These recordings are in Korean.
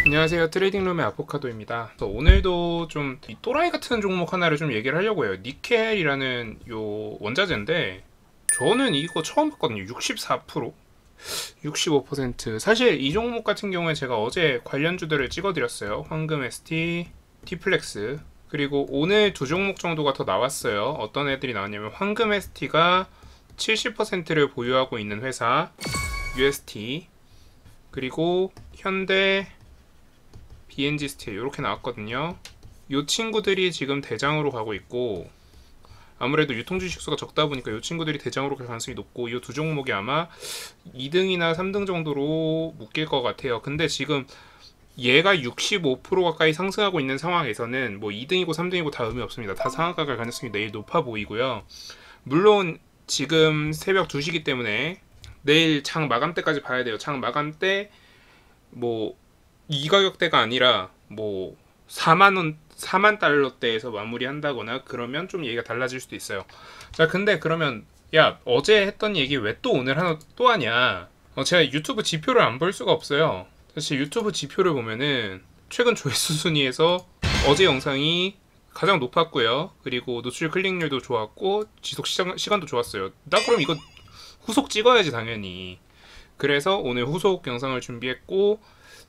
안녕하세요. 트레이딩룸의 아보카도입니다. 오늘도 좀 이 또라이 같은 종목 하나를 좀 얘기를 하려고 해요. 니켈이라는 요 원자재인데 저는 이거 처음 봤거든요. 64%? 65%. 사실 이 종목 같은 경우에 제가 어제 관련주들을 찍어드렸어요. 황금 ST, T플렉스. 그리고 오늘 두 종목 정도가 더 나왔어요. 어떤 애들이 나왔냐면 황금 ST가 70%를 보유하고 있는 회사 UST, 그리고 현대 BNG 스틸 이렇게 나왔거든요. 이 친구들이 지금 대장으로 가고 있고, 아무래도 유통 주식수가 적다 보니까 이 친구들이 대장으로 갈 가능성이 높고, 이 두 종목이 아마 2등이나 3등 정도로 묶일 것 같아요. 근데 지금 얘가 65% 가까이 상승하고 있는 상황에서는 뭐 2등이고 3등이고 다 의미 없습니다. 다 상한가 갈 가능성이 내일 높아 보이고요. 물론 지금 새벽 2시기 때문에 내일 장 마감 때까지 봐야 돼요. 장 마감 때 뭐 이 가격대가 아니라 뭐 4만 달러대에서 마무리한다거나 그러면 좀 얘기가 달라질 수도 있어요. 자, 근데 그러면 야, 어제 했던 얘기 왜 또 오늘 하나 또 하냐? 제가 유튜브 지표를 안 볼 수가 없어요. 사실 유튜브 지표를 보면은 최근 조회수 순위에서 어제 영상이 가장 높았고요. 그리고 노출 클릭률도 좋았고 지속 시간도 좋았어요. 나 그럼 이거 후속 찍어야지 당연히. 그래서 오늘 후속 영상을 준비했고,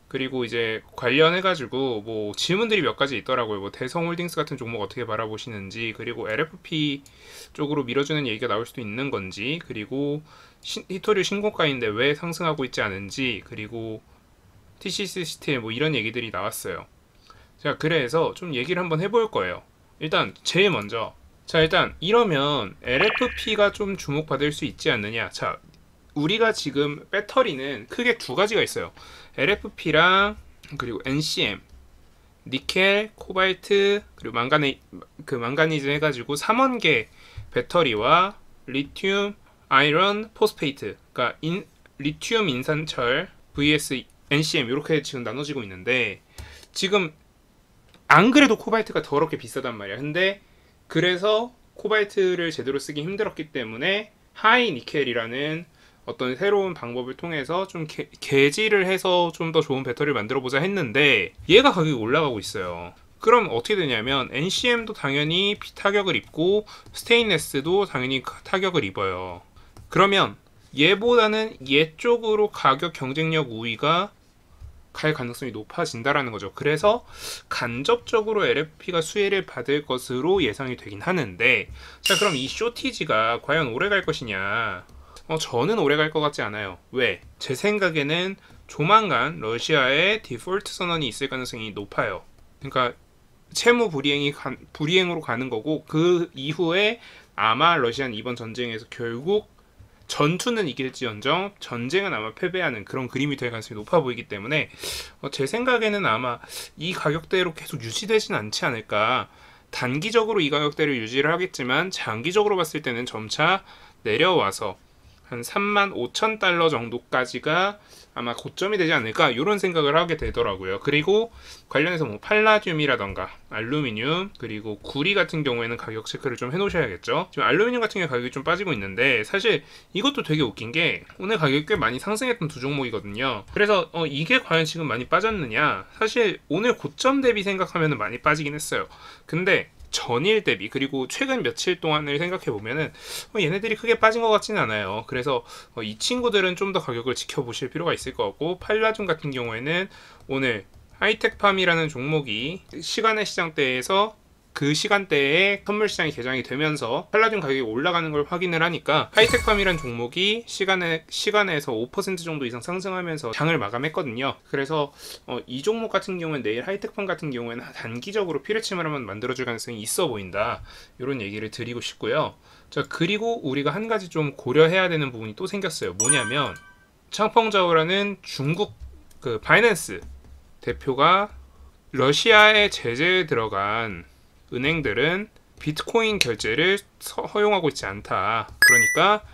그리고 이제 관련해가지고 뭐 질문들이 몇 가지 있더라고요. 뭐 대성홀딩스 같은 종목 어떻게 바라보시는지, 그리고 LFP 쪽으로 밀어주는 얘기가 나올 수도 있는 건지, 그리고 히토류 신고가인데 왜 상승하고 있지 않은지, 그리고 TCC 스틸 뭐 이런 얘기들이 나왔어요. 자, 그래서 좀 얘기를 한번 해볼 거예요. 일단 제일 먼저, 자, 일단 이러면 LFP가 좀 주목받을 수 있지 않느냐. 자, 우리가 지금 배터리는 크게 두 가지가 있어요. LFP랑 그리고 NCM, 니켈, 코발트, 그리고 망가니즈 해가지고 3원계 배터리와 리튬, 아이런, 포스페이트, 그러니까 리튬 인산철 vs NCM 이렇게 지금 나눠지고 있는데, 지금 안 그래도 코발트가 더럽게 비싸단 말이야. 근데 그래서 코발트를 제대로 쓰기 힘들었기 때문에 하이 니켈이라는 어떤 새로운 방법을 통해서 좀 개질을 해서 좀 더 좋은 배터리를 만들어 보자 했는데 얘가 가격이 올라가고 있어요. 그럼 어떻게 되냐면 NCM도 당연히 타격을 입고 스테인레스도 당연히 타격을 입어요. 그러면 얘보다는 얘 쪽으로 가격 경쟁력 우위가 갈 가능성이 높아진다라는 거죠. 그래서 간접적으로 LFP가 수혜를 받을 것으로 예상이 되긴 하는데, 자, 그럼 이 쇼티지가 과연 오래 갈 것이냐? 저는 오래 갈 것 같지 않아요. 왜? 제 생각에는 조만간 러시아의 디폴트 선언이 있을 가능성이 높아요. 그러니까 채무 불이행으로 가는 거고, 그 이후에 아마 러시아는 이번 전쟁에서 결국 전투는 이길지언정 전쟁은 아마 패배하는 그런 그림이 될 가능성이 높아 보이기 때문에 제 생각에는 아마 이 가격대로 계속 유지되진 않지 않을까. 단기적으로 이 가격대를 유지를 하겠지만 장기적으로 봤을 때는 점차 내려와서 한 35,000달러 정도까지가 아마 고점이 되지 않을까, 이런 생각을 하게 되더라고요. 그리고 관련해서 뭐 팔라듐이라던가 알루미늄, 그리고 구리 같은 경우에는 가격 체크를 좀 해놓으셔야겠죠. 지금 알루미늄 같은 경우 가격이 좀 빠지고 있는데, 사실 이것도 되게 웃긴 게 오늘 가격이 꽤 많이 상승했던 두 종목이거든요. 그래서 이게 과연 지금 많이 빠졌느냐, 사실 오늘 고점 대비 생각하면 많이 빠지긴 했어요. 근데 전일 대비, 그리고 최근 며칠 동안을 생각해 보면은 얘네들이 크게 빠진 것 같지는 않아요. 그래서 이 친구들은 좀 더 가격을 지켜보실 필요가 있을 것 같고, 팔라듐 같은 경우에는 오늘 하이텍팜이라는 종목이 시간의 시장대에서 그 시간대에 선물 시장이 개장이 되면서 팔라듐 가격이 올라가는 걸 확인을 하니까 하이텍팜이라는 종목이 시간에서 5% 정도 이상 상승하면서 장을 마감했거든요. 그래서 이 종목 같은 경우는 내일 하이텍팜 같은 경우에는 단기적으로 피레침을 한번 만들어줄 가능성이 있어 보인다, 이런 얘기를 드리고 싶고요. 자, 그리고 우리가 한 가지 좀 고려해야 되는 부분이 또 생겼어요. 뭐냐면 창펑자오라는 중국 그 바이낸스 대표가 러시아에 제재에 들어간 은행들은 비트코인 결제를 허용하고 있지 않다. 그러니까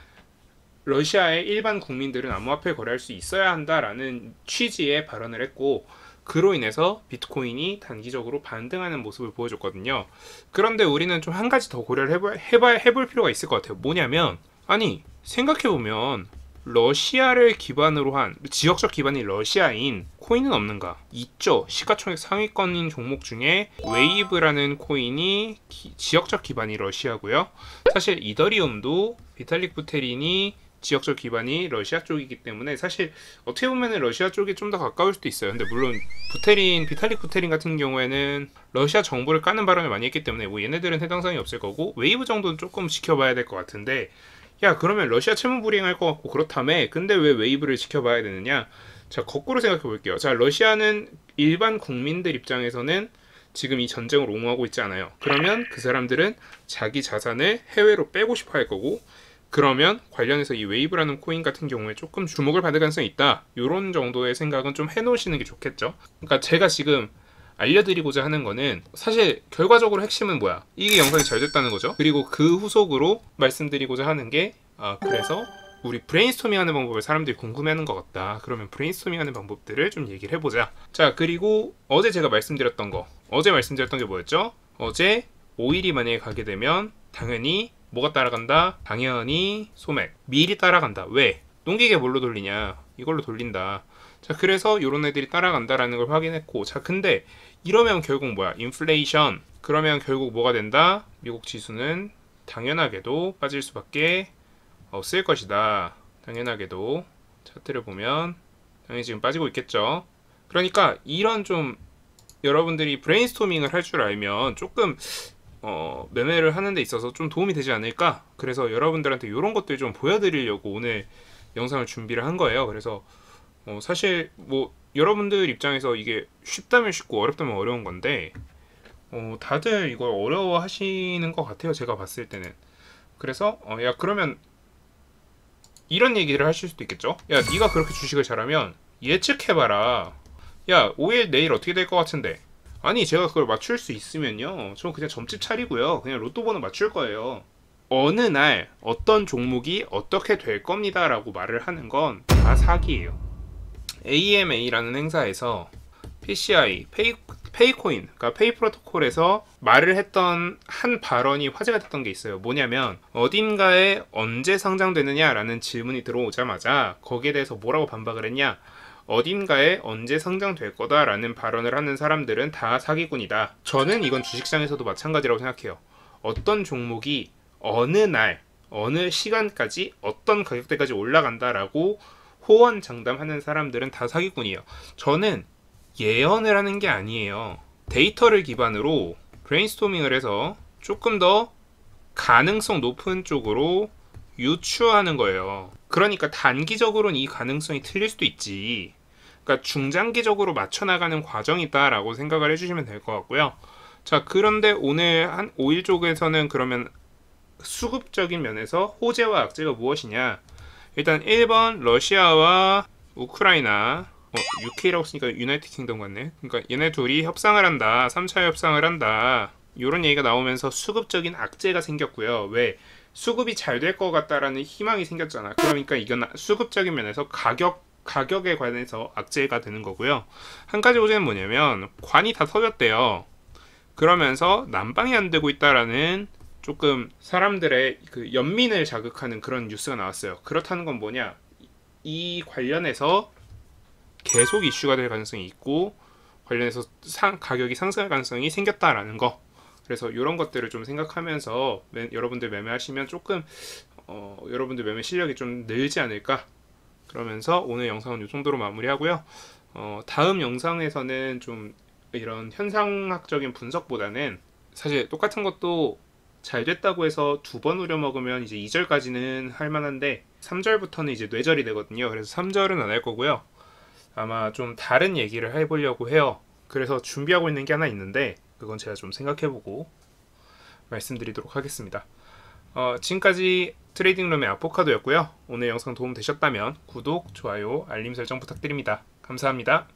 러시아의 일반 국민들은 암호화폐 거래할 수 있어야 한다라는 취지의 발언을 했고, 그로 인해서 비트코인이 단기적으로 반등하는 모습을 보여줬거든요. 그런데 우리는 좀 한 가지 더 고려를 해볼 필요가 있을 것 같아요. 뭐냐면, 아니 생각해보면 러시아를 기반으로 한 지역적 기반이 러시아인 코인은 없는가? 있죠. 시가총액 상위권인 종목 중에 웨이브라는 코인이 지역적 기반이 러시아고요. 사실 이더리움도 비탈릭 부테린이 지역적 기반이 러시아 쪽이기 때문에 사실 어떻게 보면 러시아 쪽이 좀 더 가까울 수도 있어요. 근데 물론 비탈릭 부테린 같은 경우에는 러시아 정부를 까는 발언을 많이 했기 때문에 뭐 얘네들은 해당사항이 없을 거고, 웨이브 정도는 조금 지켜봐야 될 것 같은데, 야 그러면 러시아 채무 불이행할 것 같고 그렇다며 근데 왜 웨이브를 지켜봐야 되느냐? 자, 거꾸로 생각해 볼게요. 자, 러시아는 일반 국민들 입장에서는 지금 이 전쟁을 옹호하고 있지 않아요. 그러면 그 사람들은 자기 자산을 해외로 빼고 싶어 할 거고, 그러면 관련해서 이 웨이브라는 코인 같은 경우에 조금 주목을 받을 가능성이 있다, 이런 정도의 생각은 좀 해놓으시는 게 좋겠죠. 그러니까 제가 지금 알려드리고자 하는 거는 사실 결과적으로 핵심은 뭐야? 이게 영상이 잘 됐다는 거죠. 그리고 그 후속으로 말씀드리고자 하는 게 그래서 우리 브레인스토밍 하는 방법을 사람들이 궁금해하는 것 같다. 그러면 브레인스토밍 하는 방법들을 좀 얘기를 해보자. 자, 그리고 어제 말씀드렸던 게 뭐였죠? 어제 오일이 만약에 가게 되면 당연히 뭐가 따라간다? 당연히 소맥, 밀이 따라간다. 왜? 농기계 뭘로 돌리냐? 이걸로 돌린다. 자, 그래서 이런 애들이 따라간다라는 걸 확인했고, 자, 근데 이러면 결국 뭐야? 인플레이션. 그러면 결국 뭐가 된다? 미국 지수는 당연하게도 빠질 수밖에 없을 것이다. 당연하게도 차트를 보면 당연히 지금 빠지고 있겠죠. 그러니까 이런 좀 여러분들이 브레인스토밍을 할 줄 알면 조금 매매를 하는 데 있어서 좀 도움이 되지 않을까? 그래서 여러분들한테 이런 것들 좀 보여드리려고 오늘 영상을 준비를 한 거예요. 그래서 사실 뭐 여러분들 입장에서 이게 쉽다면 쉽고 어렵다면 어려운 건데 다들 이걸 어려워 하시는 것 같아요, 제가 봤을 때는. 그래서 야 그러면 이런 얘기를 하실 수도 있겠죠. 야 네가 그렇게 주식을 잘하면 예측해봐라. 야 오일 내일 어떻게 될 것 같은데. 아니 제가 그걸 맞출 수 있으면요, 저는 그냥 점집 차리고요, 그냥 로또 번호 맞출 거예요. 어느 날 어떤 종목이 어떻게 될 겁니다 라고 말을 하는 건 다 사기예요. AMA라는 행사에서 PCI, 페이코인, 그러니까 페이 프로토콜에서 말을 했던 한 발언이 화제가 됐던 게 있어요. 뭐냐면 어딘가에 언제 상장되느냐라는 질문이 들어오자마자 거기에 대해서 뭐라고 반박을 했냐? 어딘가에 언제 상장될 거다라는 발언을 하는 사람들은 다 사기꾼이다. 저는 이건 주식시장에서도 마찬가지라고 생각해요. 어떤 종목이 어느 날, 어느 시간까지 어떤 가격대까지 올라간다라고 호언장담하는 사람들은 다 사기꾼이에요. 저는 예언을 하는 게 아니에요. 데이터를 기반으로 브레인스토밍을 해서 조금 더 가능성 높은 쪽으로 유추하는 거예요. 그러니까 단기적으로는 이 가능성이 틀릴 수도 있지. 그러니까 중장기적으로 맞춰나가는 과정이다라고 생각을 해주시면 될 것 같고요. 자, 그런데 오늘 한 5일 쪽에서는 그러면 수급적인 면에서 호재와 악재가 무엇이냐? 일단 1번 러시아와 우크라이나, UK라고 쓰니까 유나이티드 킹덤 같네. 그러니까 얘네 둘이 협상을 한다, 3차 협상을 한다, 이런 얘기가 나오면서 수급적인 악재가 생겼고요. 왜? 수급이 잘 될 것 같다라는 희망이 생겼잖아. 그러니까 이건 수급적인 면에서 가격에 관해서 악재가 되는 거고요. 한 가지 호재는 뭐냐면 관이 다 터졌대요. 그러면서 난방이 안 되고 있다라는 조금 사람들의 그 연민을 자극하는 그런 뉴스가 나왔어요. 그렇다는 건 뭐냐? 이 관련해서 계속 이슈가 될 가능성이 있고 관련해서 가격이 상승할 가능성이 생겼다라는 거. 그래서 이런 것들을 좀 생각하면서 여러분들 매매하시면 조금 여러분들 매매 실력이 좀 늘지 않을까. 그러면서 오늘 영상은 이 정도로 마무리하고요. 다음 영상에서는 좀 이런 현상학적인 분석보다는 사실 똑같은 것도 잘 됐다고 해서 2번 우려먹으면 이제 2절까지는 할만한데 3절부터는 이제 뇌절이 되거든요. 그래서 3절은 안 할 거고요. 아마 좀 다른 얘기를 해보려고 해요. 그래서 준비하고 있는 게 하나 있는데 그건 제가 좀 생각해보고 말씀드리도록 하겠습니다. 지금까지 트레이딩룸의 아포카도였고요. 오늘 영상 도움 되셨다면 구독, 좋아요, 알림 설정 부탁드립니다. 감사합니다.